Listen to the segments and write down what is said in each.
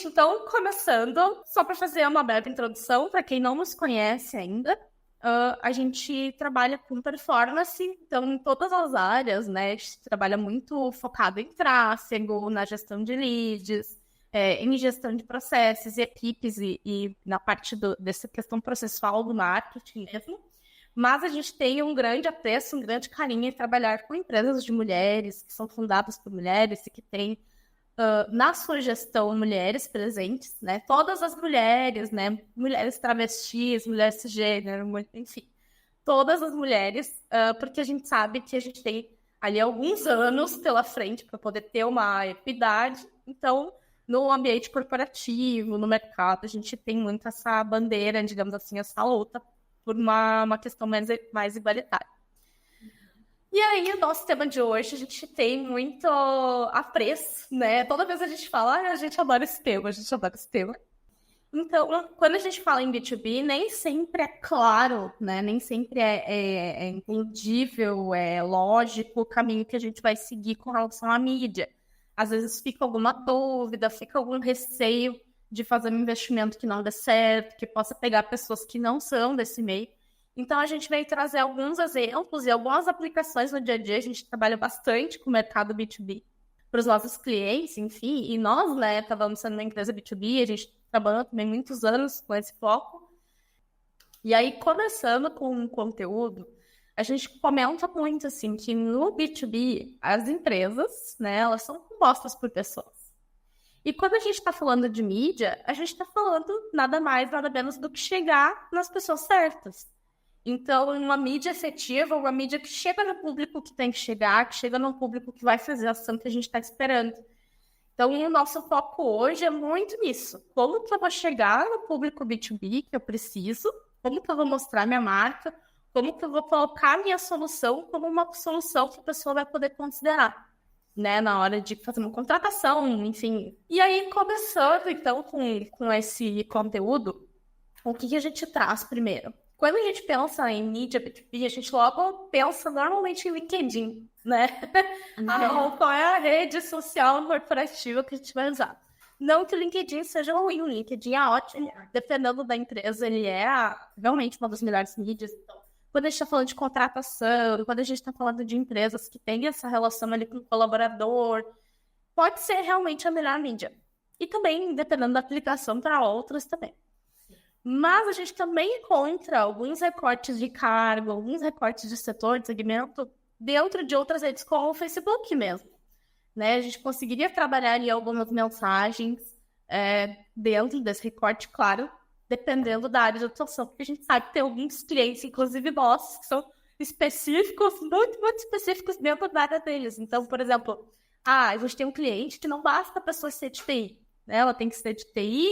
então, começando, só para fazer uma breve introdução, para quem não nos conhece ainda, a gente trabalha com performance, então, em todas as áreas, né? A gente trabalha muito focado em tráfego, na gestão de leads, em gestão de processos e equipes e na parte dessa questão processual do marketing mesmo. Mas a gente tem um grande apreço, um grande carinho em trabalhar com empresas de mulheres, que são fundadas por mulheres e que têm na sua gestão mulheres presentes, né? Todas as mulheres, né? Mulheres travestis, mulheres cisgênero, enfim. Todas as mulheres, porque a gente sabe que a gente tem ali alguns anos pela frente para poder ter uma equidade. Então, no ambiente corporativo, no mercado, a gente tem muito essa bandeira, digamos assim, essa luta por uma questão mais igualitária. E aí, o nosso tema de hoje, a gente tem muito apreço, né? Toda vez a gente fala, a gente adora esse tema, a gente adora esse tema. Então, quando a gente fala em B2B, nem sempre é claro, né? Nem sempre é entendível, é lógico o caminho que a gente vai seguir com relação à mídia. Às vezes fica alguma dúvida, fica algum receio de fazer um investimento que não dê certo, que possa pegar pessoas que não são desse meio. Então, a gente veio trazer alguns exemplos e algumas aplicações no dia a dia. A gente trabalha bastante com o mercado B2B para os nossos clientes, enfim. E nós, né, estávamos sendo uma empresa B2B, a gente trabalhou também muitos anos com esse foco. E aí, começando com o conteúdo, a gente comenta muito, assim, que no B2B, as empresas, né, elas são compostas por pessoas. E quando a gente está falando de mídia, a gente está falando nada mais, nada menos do que chegar nas pessoas certas. Então, uma mídia efetiva, uma mídia que chega no público que tem que chegar, que chega no público que vai fazer a ação que a gente está esperando. Então, o nosso foco hoje é muito nisso. Como que eu vou chegar no público B2B que eu preciso? Como que eu vou mostrar minha marca? Como que eu vou colocar minha solução como uma solução que a pessoa vai poder considerar, né? Na hora de fazer uma contratação, enfim. E aí, começando, então, com esse conteúdo, o que a gente traz primeiro? Quando a gente pensa em mídia B2B, a gente logo pensa normalmente em LinkedIn, né? Qual é a rede social corporativa que a gente vai usar? Não que o LinkedIn seja ruim, o LinkedIn é ótimo, dependendo da empresa, ele é realmente uma das melhores mídias. Então, quando a gente está falando de contratação, quando a gente está falando de empresas que têm essa relação ali com o colaborador, pode ser realmente a melhor mídia. E também, dependendo da aplicação, para outras também. Mas a gente também encontra alguns recortes de cargo, alguns recortes de setor, de segmento, dentro de outras redes, como o Facebook mesmo. Né? A gente conseguiria trabalhar ali algumas mensagens dentro desse recorte, claro, dependendo da área de atuação, porque a gente sabe que tem alguns clientes, inclusive nossos, que são específicos, muito, muito específicos dentro da área deles. Então, por exemplo, a gente tem um cliente que não basta a pessoa ser de TI, né? Ela tem que ser de TI,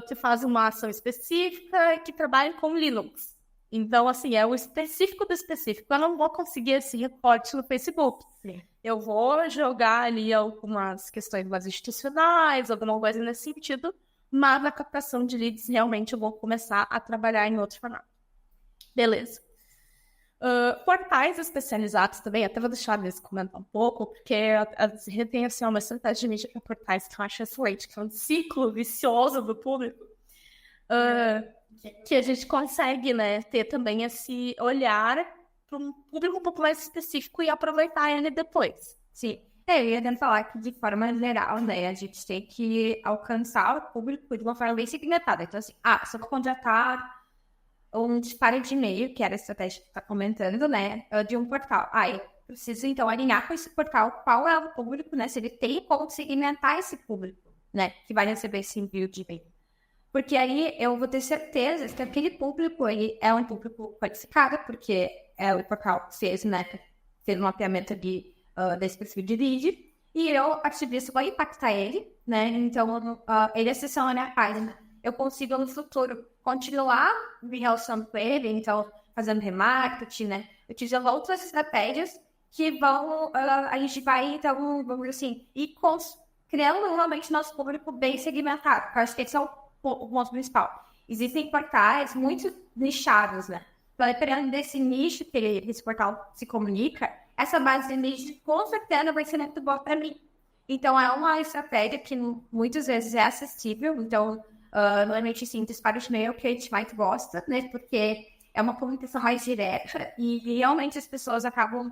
que faz uma ação específica, que trabalha com Linux. Então, assim, é o específico do específico. Eu não vou conseguir esse reporte no Facebook. Sim. Eu vou jogar ali algumas questões mais institucionais, alguma coisa nesse sentido, mas na captação de leads, realmente, eu vou começar a trabalhar em outro formato. Beleza. Portais especializados também, até vou deixar eles comentar um pouco, porque a tem assim, uma estratégia de mídia para portais que eu acho excelente, que é um ciclo vicioso do público, que a gente consegue, né, ter também esse olhar para um público um pouco mais específico e aproveitar ele depois. Sim, eu ia tentar falar que de forma geral, né, a gente tem que alcançar o público de uma forma bem segmentada. Então, assim, se eu contratar um disparo de e-mail, que era a estratégia que está comentando, né, de um portal. Eu preciso, então, alinhar com esse portal qual é o público, né, se ele tem como segmentar esse público, né, que vai receber esse envio de e-mail. Porque aí eu vou ter certeza que aquele público aí é um público qualificado, porque o portal fez, né, fez um mapeamento desse perfil de lead, e eu, a partir disso, vou impactar ele, né, então ele acessando a minha página. Eu consigo, no futuro, continuar me relacionando com ele, então, fazendo remarketing, né? Utilizando outras estratégias que vão... a gente vai, então, vamos dizer assim, ir criando realmente nosso público bem segmentado. Eu acho que esse é o ponto principal. Existem portais muito nichados, né? Então, dependendo desse nicho que esse portal se comunica, essa base de nicho, com certeza, vai ser muito boa para mim. Então, é uma estratégia que muitas vezes é acessível. Então, normalmente, sim, disparo de e-mail que a gente mais gosta, né? Porque é uma comunicação mais direta e realmente as pessoas acabam,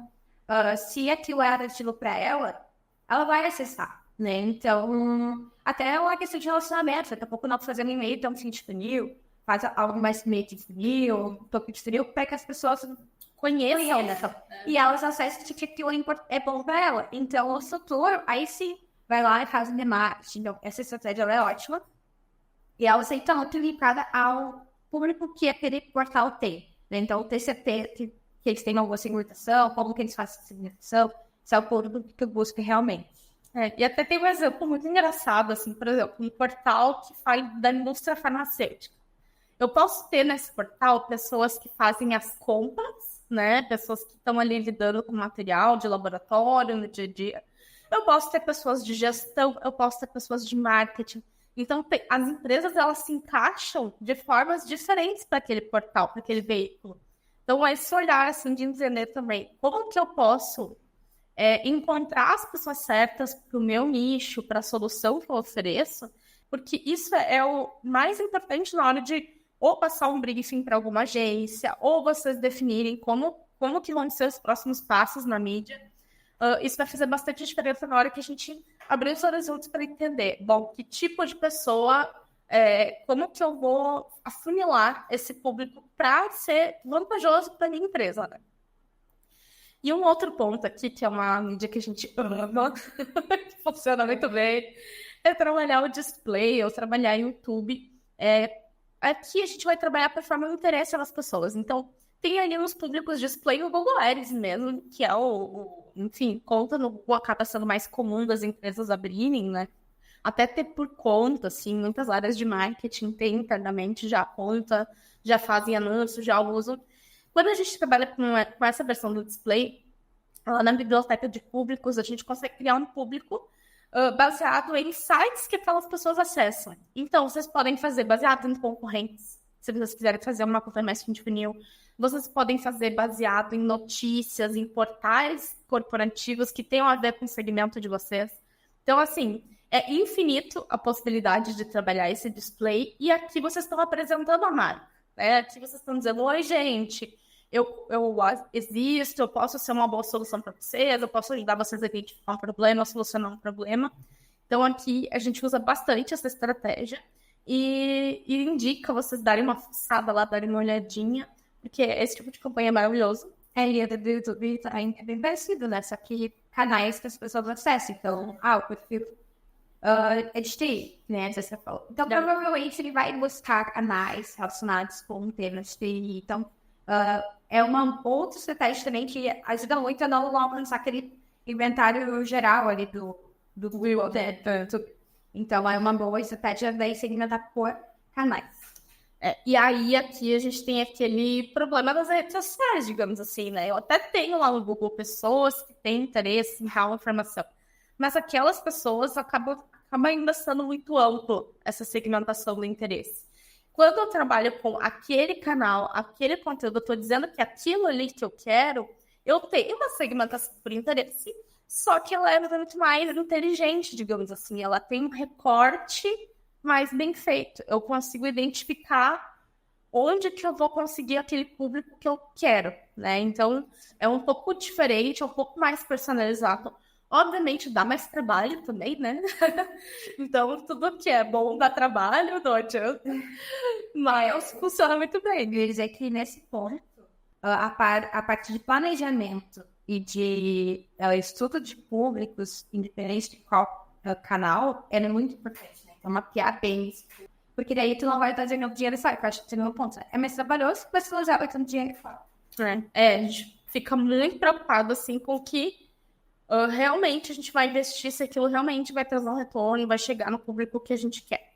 se aquilo é atrativo para ela vai acessar, né? Então, até uma questão de relacionamento. Daqui a pouco nós fazendo e-mail, então, fim de funil, faz algo mais meio de funil, topo de funil, para que as pessoas conheçam e elas acessem que aquilo é bom para ela. Então, o futuro, aí sim, vai lá e faz o remarketing. Então, essa estratégia ela é ótima. E ela é então aplicada ao público que aquele portal tem. Né? Então, ter certeza que eles têm uma boa segmentação, como que eles fazem a segmentação, se é o público que eu busco realmente. E até tem um exemplo muito engraçado, assim, por exemplo, um portal que fala da indústria farmacêutica. Eu posso ter nesse portal pessoas que fazem as compras, né? Pessoas que estão ali lidando com material de laboratório no dia a dia. Eu posso ter pessoas de gestão, eu posso ter pessoas de marketing. Então, as empresas, elas se encaixam de formas diferentes para aquele portal, para aquele veículo. Então, é esse olhar, assim, de entender também como que eu posso encontrar as pessoas certas para o meu nicho, para a solução que eu ofereço, porque isso é o mais importante na hora de ou passar um briefing para alguma agência, ou vocês definirem como que vão ser os próximos passos na mídia. Isso vai fazer bastante diferença na hora que a gente abrir os horizontes para entender, bom, que tipo de pessoa, como que eu vou afunilar esse público para ser vantajoso para a minha empresa, né? E um outro ponto aqui, que é uma mídia que a gente ama, que funciona muito bem, é trabalhar o display, ou trabalhar o YouTube. Aqui a gente vai trabalhar para formar um interesse nas pessoas. Então, tem ali uns públicos display no Google Ads mesmo, que é enfim, conta no Google acaba sendo mais comum das empresas abrirem, né? Até ter por conta, assim, muitas áreas de marketing tem internamente já conta, já fazem anúncios, já usam. Quando a gente trabalha com essa versão do display, lá na biblioteca de públicos, a gente consegue criar um público baseado em sites que aquelas pessoas acessam. Então, vocês podem fazer baseado em concorrentes, se vocês quiserem fazer uma coisa mais fim de funil. Vocês podem fazer baseado em notícias, em portais corporativos que tenham a ver com o segmento de vocês. Então, assim, é infinito a possibilidade de trabalhar esse display. E aqui vocês estão apresentando a marca. Né? Aqui vocês estão dizendo, oi, gente, eu existo, eu posso ser uma boa solução para vocês, eu posso ajudar vocês a identificar um problema, a solucionar um problema. Então, aqui a gente usa bastante essa estratégia e indica vocês darem uma fuçada lá, darem uma olhadinha, porque esse tipo de campanha é maravilhoso. E a do YouTube também é bem parecido, né? Só que canais que as pessoas acessam. Então, o perfil de né? Você falou. Então, provavelmente ele vai buscar canais relacionados com temas de TI. Então, é uma outra estratégia também que ajuda muito a não alcançar aquele inventário geral ali do Google. Então, é uma boa estratégia daí segmentar por canais. E aí, aqui a gente tem aquele problema das redes sociais, digamos assim, né? Eu até tenho lá no Google pessoas que têm interesse em real informação, mas aquelas pessoas acabam ainda sendo muito amplo essa segmentação do interesse. Quando eu trabalho com aquele canal, aquele conteúdo, eu estou dizendo que aquilo ali que eu quero, eu tenho uma segmentação por interesse, só que ela é muito mais inteligente, digamos assim. Ela tem um recorte mais bem feito. Eu consigo identificar onde que eu vou conseguir aquele público que eu quero, né? Então, é um pouco diferente, é um pouco mais personalizado. Obviamente, dá mais trabalho também, né? Então, tudo que é bom dá trabalho, não adianta. Mas funciona muito bem. Eu queria dizer que, nesse ponto, a parte de planejamento e de estudo de públicos, independente de qual canal, é muito importante, né? Então, mapear bem isso. Porque daí tu não vai estar ganhando dinheiro fora, que eu acho que tem um ponto. É mais trabalhoso, mas tu não já vai ter dinheiro fora. A gente fica muito preocupado, assim, com que realmente a gente vai investir, se aquilo realmente vai trazer um retorno e vai chegar no público que a gente quer.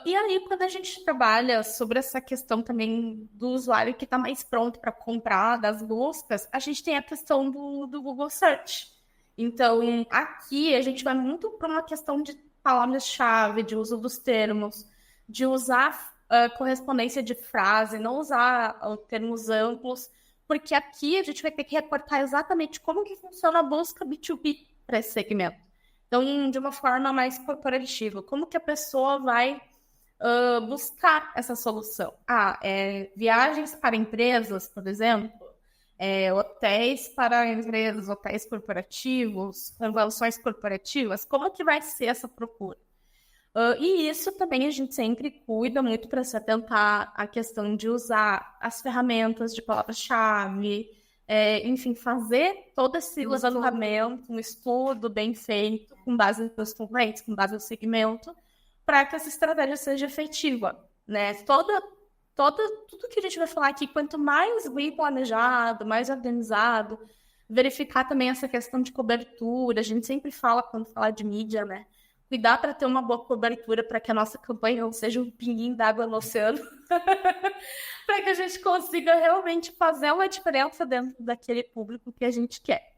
E aí, quando a gente trabalha sobre essa questão também do usuário que está mais pronto para comprar, das buscas, a gente tem a questão do Google Search. Então, aqui a gente vai muito para uma questão de palavras-chave, de uso dos termos, de usar correspondência de frase, não usar termos amplos, porque aqui a gente vai ter que reportar exatamente como que funciona a busca B2B para esse segmento. Então, de uma forma mais corporativa, como que a pessoa vai buscar essa solução? Viagens para empresas, por exemplo, hotéis para empresas, hotéis corporativos, convenções corporativas, como que vai ser essa procura? E isso também a gente sempre cuida muito para se atentar à questão de usar as ferramentas de palavra-chave, enfim, fazer todo esse levantamento, um estudo bem feito, com base nos concorrentes, com base no segmento, para que essa estratégia seja efetiva, né? Tudo que a gente vai falar aqui, quanto mais bem planejado, mais organizado, verificar também essa questão de cobertura, a gente sempre fala, quando fala de mídia, né? Cuidar para ter uma boa cobertura, para que a nossa campanha não seja um pinguinho d'água no oceano, para que a gente consiga realmente fazer uma diferença dentro daquele público que a gente quer.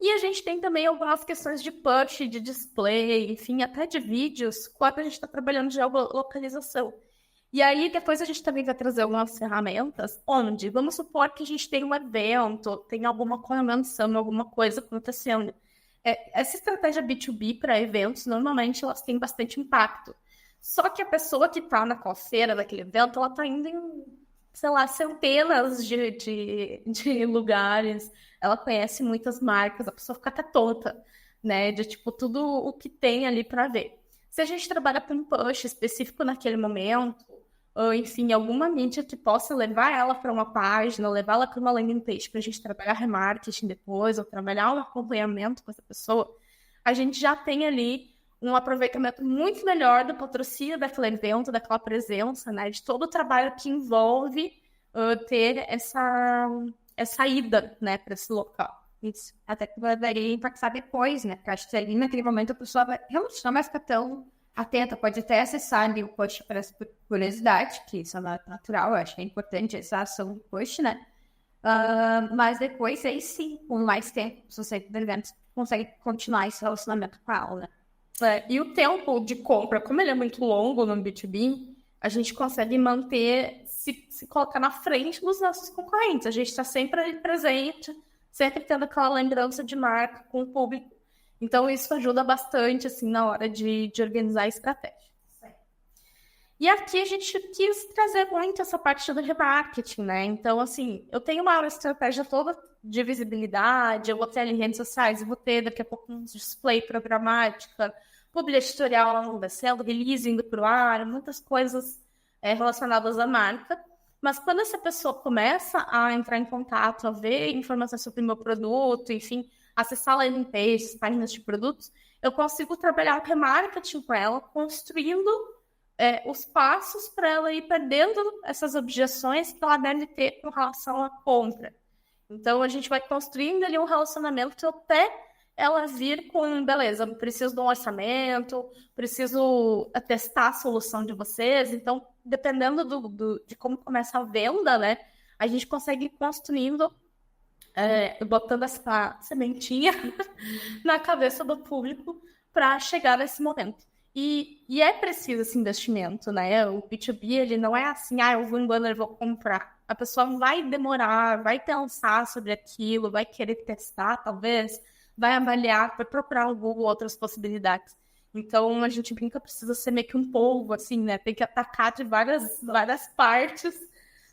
E a gente tem também algumas questões de push, de display, enfim, até de vídeos, quando a gente está trabalhando de geolocalização. E aí, depois a gente também vai trazer algumas ferramentas, onde, vamos supor que a gente tem um evento, tem alguma convenção, alguma coisa acontecendo. Essa estratégia B2B para eventos, normalmente, elas têm bastante impacto. Só que a pessoa que está naquela feira, naquele evento, ela está indo em, sei lá, centenas de lugares. Ela conhece muitas marcas, a pessoa fica até tonta, né? De, tipo, tudo o que tem ali para ver. Se a gente trabalha com um push específico naquele momento, ou, enfim, alguma mídia que possa levar ela para uma página, levar ela para uma landing page para a gente trabalhar remarketing depois, ou trabalhar um acompanhamento com essa pessoa, a gente já tem ali um aproveitamento muito melhor do patrocínio daquele evento, daquela presença, né? De todo o trabalho que envolve ter essa ida, né, para esse local. Isso. Até que poderia impactar depois, né? Porque acho que ali naquele momento a pessoa realmente não vai ficar tão atenta, pode até acessar ali o post para curiosidade, que isso é natural, eu acho que é importante essa ação do post, né? Mas depois, aí sim, com mais tempo, se você consegue continuar esse relacionamento com a aula. E o tempo de compra, como ele é muito longo no B2B, a gente consegue manter, se colocar na frente dos nossos concorrentes. A gente está sempre ali presente, sempre tendo aquela lembrança de marca com o público. Então, isso ajuda bastante, assim, na hora de organizar a estratégia. E aqui a gente quis trazer muito essa parte do remarketing, né? Então, assim, eu tenho uma estratégia toda de visibilidade, eu vou ter ali redes sociais, eu vou ter daqui a pouco um display programática, publi editorial acontecendo, release indo para o ar, muitas coisas relacionadas à marca. Mas quando essa pessoa começa a entrar em contato, a ver informações sobre o meu produto, enfim, acessar landing pages, páginas de produtos, eu consigo trabalhar o remarketing com ela, construindo os passos para ela ir perdendo essas objeções que ela deve ter com relação à compra. Então, a gente vai construindo ali um relacionamento até ela vir com, beleza, preciso de um orçamento, preciso testar a solução de vocês. Então, dependendo de como começa a venda, né, a gente consegue ir construindo, botando essa sementinha na cabeça do público para chegar nesse momento. E é preciso esse investimento, né? O B2B, ele não é assim, eu vou em banner e vou comprar. A pessoa vai demorar, vai pensar sobre aquilo, vai querer testar, talvez, vai avaliar, vai procurar no Google outras possibilidades. Então, a gente brinca, precisa ser meio que um polvo, assim, né? Tem que atacar de várias partes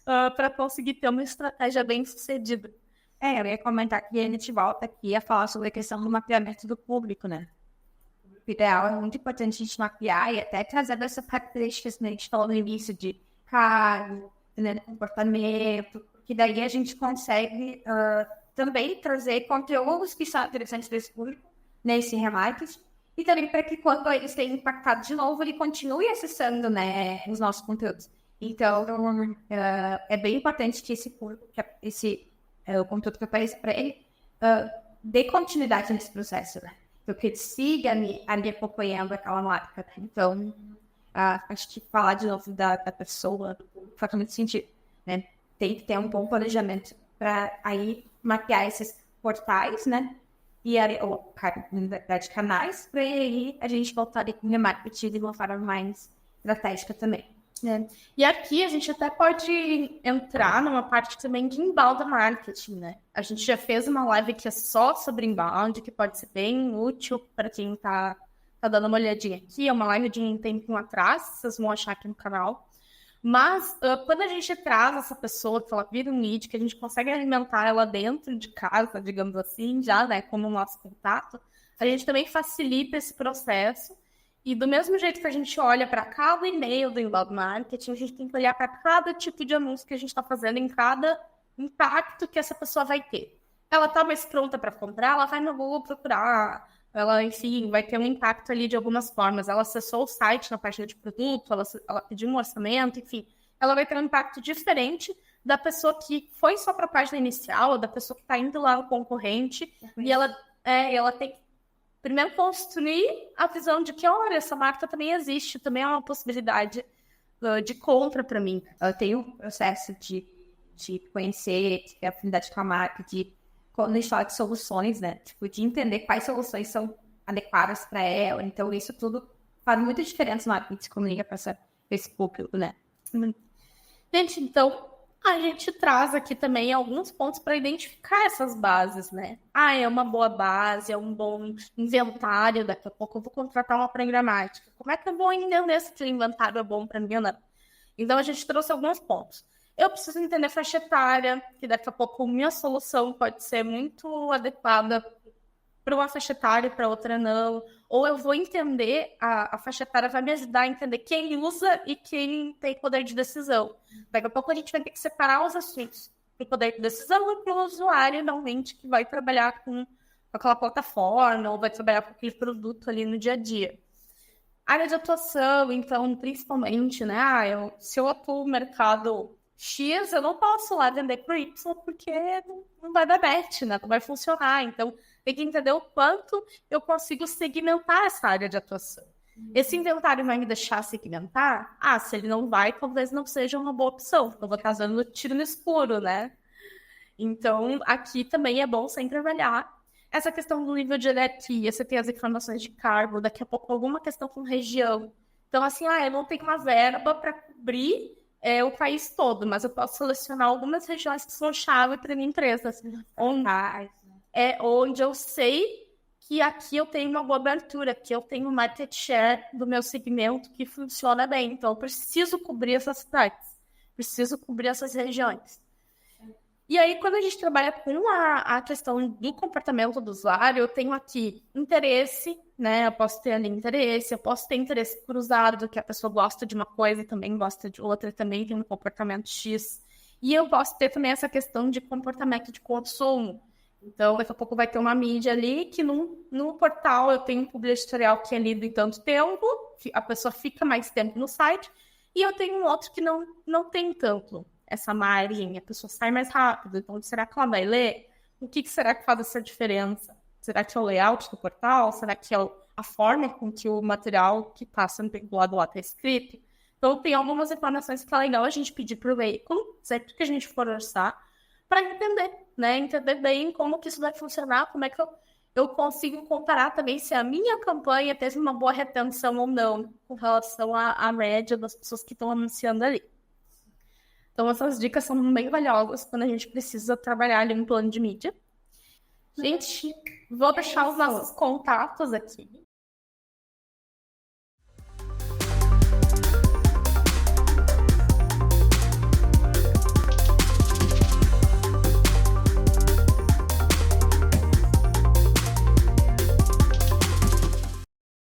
para conseguir ter uma estratégia bem sucedida. Eu ia comentar que a gente volta aqui a falar sobre a questão do mapeamento do público, né? O ideal é muito importante a gente mapear e até trazer essas características que a gente falou no início de cargo, né, comportamento, que daí a gente consegue também trazer conteúdos que são interessantes desse público, nesse remarketing, e também para que quando eles tenham impactado de novo, ele continue acessando, né, os nossos conteúdos. Então, é bem importante que esse público, o conteúdo que apareça para ele, dê continuidade nesse processo, né? Porque ele siga ali acompanhando aquela marca, né? Então, acho que falar de novo da pessoa faz muito sentido, né? Tem que ter um bom planejamento para aí mapear esses portais, né? E de canais, para aí a gente voltar ali com o remarketing de uma forma mais estratégica também. né? E aqui a gente até pode entrar numa parte também de inbound marketing, né? A gente já fez uma live que é só sobre inbound, que pode ser bem útil para quem tá dando uma olhadinha aqui. É uma live de um tempinho atrás, vocês vão achar aqui no canal. Mas quando a gente traz essa pessoa, que ela vira um lead, que a gente consegue alimentar ela dentro de casa, digamos assim, já, né, como o nosso contato, a gente também facilita esse processo. E do mesmo jeito que a gente olha para cada e-mail do inbound marketing, a gente tem que olhar para cada tipo de anúncio que a gente está fazendo, em cada impacto que essa pessoa vai ter. Ela está mais pronta para comprar, ela vai no Google procurar, ela, enfim, vai ter um impacto ali de algumas formas. Ela acessou o site na página de produto, ela pediu um orçamento, enfim. Ela vai ter um impacto diferente da pessoa que foi só para a página inicial, ou da pessoa que está indo lá no concorrente, e ela tem que primeiro construir a visão de que, olha, essa marca também existe, também é uma possibilidade de compra para mim. Eu tenho um processo de conhecer, de ter afinidade com a marca, quando a gente fala de soluções, né? Tipo, de entender quais soluções são adequadas para ela. Então, isso tudo faz muita diferença na hora que a gente se comunica com esse público, né? Gente, então, a gente traz aqui também alguns pontos para identificar essas bases, né? Ah, é uma boa base, é um bom inventário. Daqui a pouco eu vou contratar uma programática. Como é que eu vou entender se o inventário é bom para mim ou não? Então, a gente trouxe alguns pontos. Eu preciso entender faixa etária, que daqui a pouco minha solução pode ser muito adequada para uma faixa etária e para outra não. Ou eu vou entender, a faixa etária vai me ajudar a entender quem usa e quem tem poder de decisão. Daqui a pouco a gente vai ter que separar os assuntos. O poder de decisão e pelo usuário, realmente, que vai trabalhar com aquela plataforma ou vai trabalhar com aquele produto ali no dia a dia. Área de atuação, então, principalmente, né? Se eu atuo no mercado X, eu não posso lá vender para Y porque não vai dar match, né? Não vai funcionar. Então, tem que entender o quanto eu consigo segmentar essa área de atuação. Esse inventário vai me deixar segmentar? Se ele não vai, talvez não seja uma boa opção. Eu vou estar dando tiro no escuro, né? Então, aqui também é bom sempre avaliar essa questão do nível de hierarquia. Você tem as informações de cargo, daqui a pouco alguma questão com região. Então, assim, eu não tenho uma verba para cobrir o país todo, mas eu posso selecionar algumas regiões que são chave para minha empresa. Onde eu sei que aqui eu tenho uma boa abertura, que eu tenho market share do meu segmento que funciona bem. Então, eu preciso cobrir essas cidades, preciso cobrir essas regiões. E aí, quando a gente trabalha com a questão do comportamento do usuário, eu tenho aqui interesse, né? Eu posso ter ali interesse, eu posso ter interesse cruzado, que a pessoa gosta de uma coisa e também gosta de outra, também tem um comportamento X. E eu posso ter também essa questão de comportamento de consumo. Então, daqui a pouco vai ter uma mídia ali que no portal eu tenho um publi editorial que é lido em tanto tempo, a pessoa fica mais tempo no site, e eu tenho um outro que não tem tanto essa margem, a pessoa sai mais rápido. Então, será que ela vai ler? O que será que faz essa diferença? Será que é o layout do portal? Será que é a forma com que o material que está sendo vinculado lá está escrito? Então, tem algumas informações que é legal a gente pedir para o veículo, sempre que a gente for orçar, para entender, né? Entender bem como que isso vai funcionar, como é que eu consigo comparar também se a minha campanha teve uma boa retenção ou não, com relação à média das pessoas que estão anunciando ali. Então, essas dicas são bem valiosas quando a gente precisa trabalhar ali no plano de mídia. Gente, vou deixar os nossos contatos aqui.